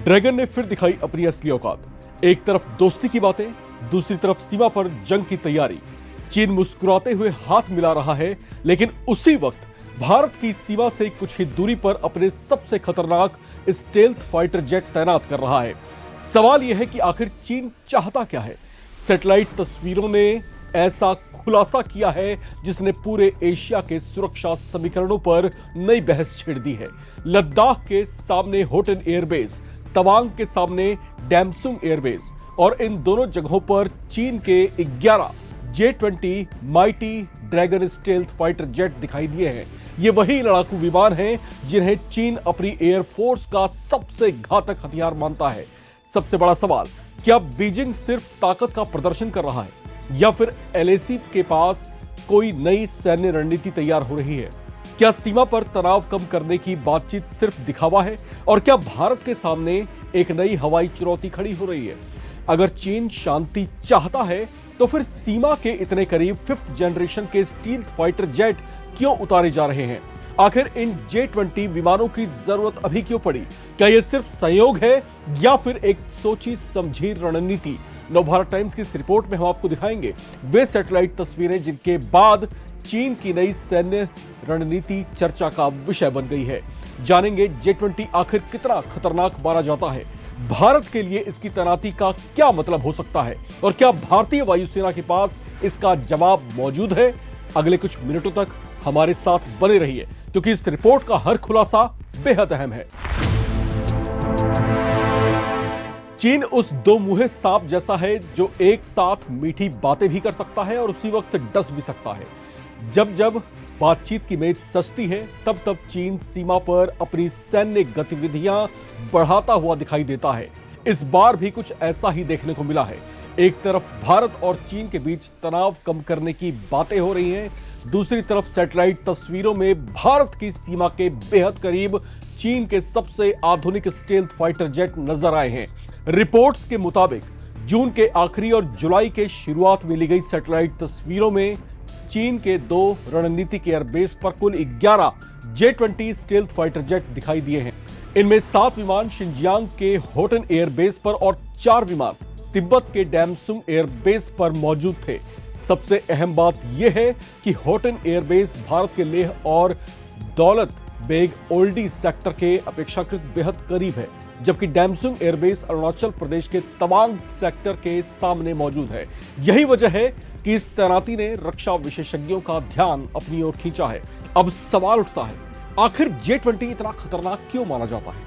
Dragon ने फिर दिखाई अपनी असली औकात। एक तरफ दोस्ती की बातें, दूसरी तरफ सीमा पर जंग की तैयारी। चीन मुस्कुराते हुए हाथ मिला रहा है, लेकिन उसी वक्त भारत की सीमा से कुछ ही दूरी पर अपने सबसे खतरनाक स्टेल्थ फाइटर जेट तैनात कर रहा है। सवाल यह है कि आखिर चीन चाहता क्या है? सैटेलाइट तस्वीरों ने ऐसा खुलासा किया है जिसने पूरे एशिया के सुरक्षा समीकरणों पर नई बहस छेड़ दी है। लद्दाख के सामने होटन एयरबेस, तवांग के सामने डैमसुंग एयरबेस, और इन दोनों जगहों पर चीन के 11 J-20 mighty dragon stealth fighter jet दिखाई दिए हैं। ये वही लड़ाकू विमान हैं जिन्हें चीन अपनी एयरफोर्स का सबसे घातक हथियार मानता है। सबसे बड़ा सवाल, क्या बीजिंग सिर्फ ताकत का प्रदर्शन कर रहा है या फिर LAC के पास कोई नई सैन्य रणनीति तैयार हो रही है? क्या सीमा पर तनाव कम करने की बातचीत सिर्फ दिखावा है? और क्या भारत के सामने एक नई हवाई चुनौती खड़ी हो रही है? अगर चीन शांति चाहता है तो फिर सीमा के इतने करीब 5th जनरेशन के स्टील्थ फाइटर जेट क्यों उतारे जा रहे हैं? आखिर इन J-20 विमानों की जरूरत अभी क्यों पड़ी? क्या यह सिर्फ संयोग है या फिर एक सोची समझी रणनीति? नवभारत टाइम्स की इस रिपोर्ट में हम आपको दिखाएंगे वे सैटेलाइट तस्वीरें जिनके बाद चीन की नई सैन्य रणनीति चर्चा का विषय बन गई है। जानेंगे J-20 आखिर कितना खतरनाक माना जाता है, भारत के लिए इसकी तैनाती का क्या मतलब हो सकता है, और क्या भारतीय वायुसेना के पास इसका जवाब मौजूद है? अगले कुछ मिनटों तक हमारे साथ बने रहिए, क्योंकि इस रिपोर्ट का हर खुलासा बेहद अहम है। चीन उस दो मुंहे सांप जैसा है जो एक साथ मीठी बातें भी कर सकता है और उसी वक्त डस भी सकता है। जब जब बातचीत की मेज सजती है तब तब चीन सीमा पर अपनी सैन्य गतिविधियां बढ़ाता हुआ दिखाई देता है। इस बार भी कुछ ऐसा ही देखने को मिला है। एक तरफ भारत और चीन के बीच तनाव कम करने की बातें हो रही हैं, दूसरी तरफ सैटेलाइट तस्वीरों में भारत की सीमा के बेहद करीब चीन के सबसे आधुनिक स्टेल्थ फाइटर जेट नजर आए हैं। रिपोर्ट्स के मुताबिक जून के आखिरी और जुलाई के शुरुआत में ली गई सैटेलाइट तस्वीरों में चीन के 2 रणनीतिक एयरबेस पर कुल 11 J-20 स्टेल्थ फाइटर जेट दिखाई दिए हैं। इनमें 7 विमान शिनजियांग के होटन एयरबेस पर और 4 विमान तिब्बत के डैमसुंग एयरबेस पर मौजूद थे। सबसे अहम बात यह है कि होटन एयरबेस भारत के लेह और दौलत बेग ओल्डी सेक्टर के अपेक्षाकृत बेहद करीब है, जबकि डैमसुंग एयरबेस अरुणाचल प्रदेश के तवांग सेक्टर के सामने मौजूद है। यही वजह है कि इस तैनाती ने रक्षा विशेषज्ञों का ध्यान अपनी ओर खींचा है। अब सवाल उठता है, आखिर J-20 इतना खतरनाक क्यों माना जाता है?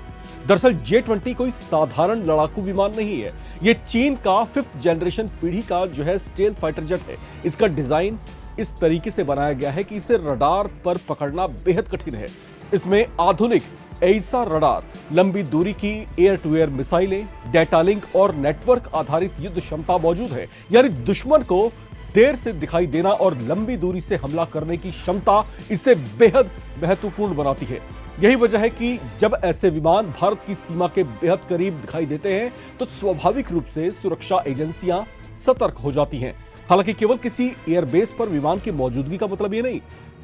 दरअसल J-20 कोई साधारण लड़ाकू विमान नहीं है। यह चीन का 5th जनरेशन पीढ़ी का जो है स्टेल्थ फाइटर जेट है। इसका डिजाइन इस तरीके से बनाया गया है कि इसे रडार पर पकड़ना बेहद कठिन है। इसमें आधुनिक एइसा रडार, लंबी दूरी की एयर टू एयर मिसाइलें, डेटा लिंक और नेटवर्क आधारित युद्ध क्षमता मौजूद है। यानी दुश्मन को देर से दिखाई देना और लंबी दूरी से हमला करने की क्षमता इसे बेहद महत्वपूर्ण बनाती है। यही वजह है कि जब ऐसे विमान भारत की सीमा के बेहद करीब दिखाई देते हैं तो स्वाभाविक रूप से सुरक्षा एजेंसियां सतर्क हो जाती हैं। हालांकि केवल किसी एयरबेस पर विमान की मौजूदगी का मतलब यह नहीं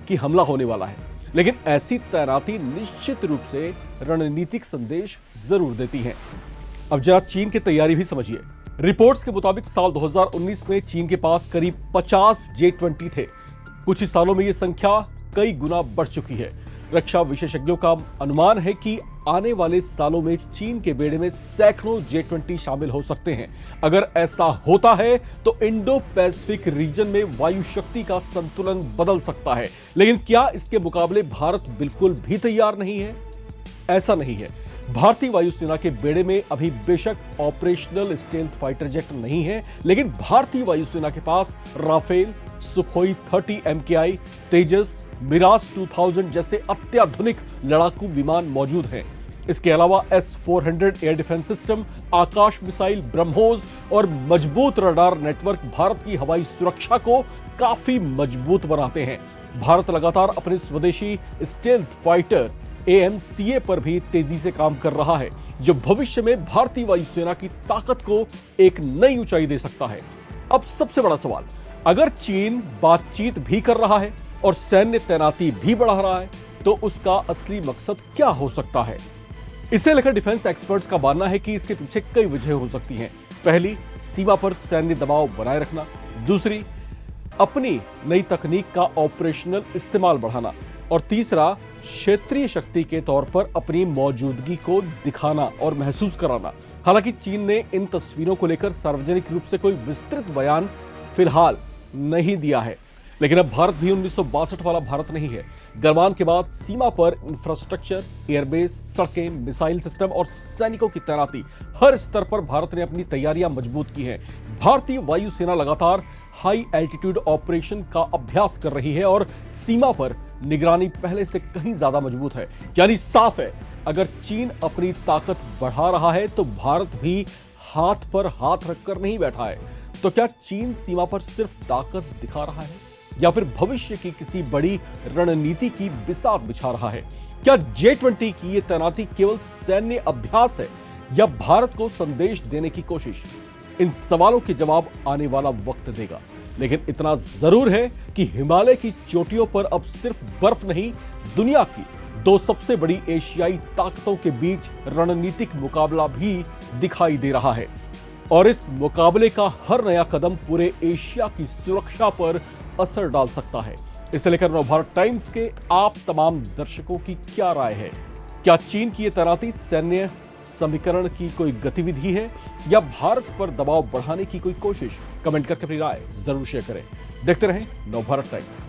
कि हमला होने वाला है, लेकिन ऐसी तैनाती निश्चित रूप से रणनीतिक संदेश जरूर देती है। अब जरा चीन की तैयारी भी समझिए। रिपोर्ट्स के मुताबिक साल 2019 में चीन के पास करीब 50 J-20 थे। कुछ ही सालों में यह संख्या कई गुना बढ़ चुकी है। रक्षा विशेषज्ञों का अनुमान है कि आने वाले सालों में चीन के बेड़े में सैकड़ों J-20 शामिल हो सकते हैं। अगर ऐसा होता है तो इंडो पैसिफिक रीजन में वायु शक्ति का संतुलन बदल सकता है। लेकिन क्या इसके मुकाबले भारत बिल्कुल भी तैयार नहीं है? ऐसा नहीं है। भारतीय वायुसेना के बेड़े में अभी बेशक ऑपरेशनल स्टेल्थ फाइटर जेट नहीं है, लेकिन भारतीय वायुसेना के पास राफेल, सुखोई 30 MKI, तेजस, मिराज 2000 जैसे अत्याधुनिक लड़ाकू विमान मौजूद हैं। इसके अलावा S-400 एयर डिफेंस सिस्टम, आकाश मिसाइल ब्रह्मोस और मजबूत रडार नेटवर्क भारत की हवाई सुरक्षा को काफी मजबूत बनाते हैं। भारत लगातार अपने स्वदेशी स्टेल्थ फाइटर AMCA पर भी तेजी से काम कर रहा है, जो भविष्य में भारतीय वायुसेना की ताकत को एक नई ऊंचाई दे सकता है। अब सबसे बड़ा सवाल, अगर चीन बातचीत भी कर रहा है और सैन्य तैनाती भी बढ़ा रहा है तो उसका असली मकसद क्या हो सकता है? इसे लेकर डिफेंस एक्सपर्ट्स का मानना है कि इसके पीछे कई वजह हो सकती हैं। पहली, सीमा पर सैन्य दबाव बनाए रखना। दूसरी, अपनी नई तकनीक का ऑपरेशनल इस्तेमाल बढ़ाना। और तीसरा, क्षेत्रीय शक्ति के तौर पर अपनी मौजूदगी को दिखाना और महसूस कराना। हालांकि चीन ने इन तस्वीरों को लेकर सार्वजनिक रूप से कोई विस्तृत बयान फिलहाल नहीं दिया है। लेकिन अब भारत भी 1962 वाला भारत नहीं है। गलवान के बाद सीमा पर इंफ्रास्ट्रक्चर, एयरबेस, सड़कें, मिसाइल सिस्टम और सैनिकों की तैनाती, हर स्तर पर भारत ने अपनी तैयारियां मजबूत की हैं। भारतीय वायुसेना लगातार हाई एल्टीट्यूड ऑपरेशन का अभ्यास कर रही है और सीमा पर निगरानी पहले से कहीं ज्यादा मजबूत है। यानी साफ है, अगर चीन अपनी ताकत बढ़ा रहा है तो भारत भी हाथ पर हाथ रखकर नहीं बैठा है। तो क्या चीन सीमा पर सिर्फ ताकत दिखा रहा है या फिर भविष्य की किसी बड़ी रणनीति की बिसात बिछा रहा है? क्या J-20 की यह तैनाती केवल सैन्य अभ्यास है या भारत को संदेश देने की कोशिश? इन सवालों के जवाब आने वाला वक्त देगा। लेकिन इतना जरूर है कि हिमालय की चोटियों पर अब सिर्फ बर्फ नहीं, दुनिया की दो सबसे बड़ी एशियाई ताकतों के बीच रणनीतिक मुकाबला भी दिखाई दे रहा है। और इस मुकाबले का हर नया कदम पूरे एशिया की सुरक्षा पर असर डाल सकता है। इसे लेकर नवभारत टाइम्स के आप तमाम दर्शकों की क्या राय है? क्या चीन की यह तैनाती सैन्य समीकरण की कोई गतिविधि है या भारत पर दबाव बढ़ाने की कोई कोशिश? कमेंट करके अपनी राय जरूर शेयर करें। देखते रहें नवभारत टाइम्स।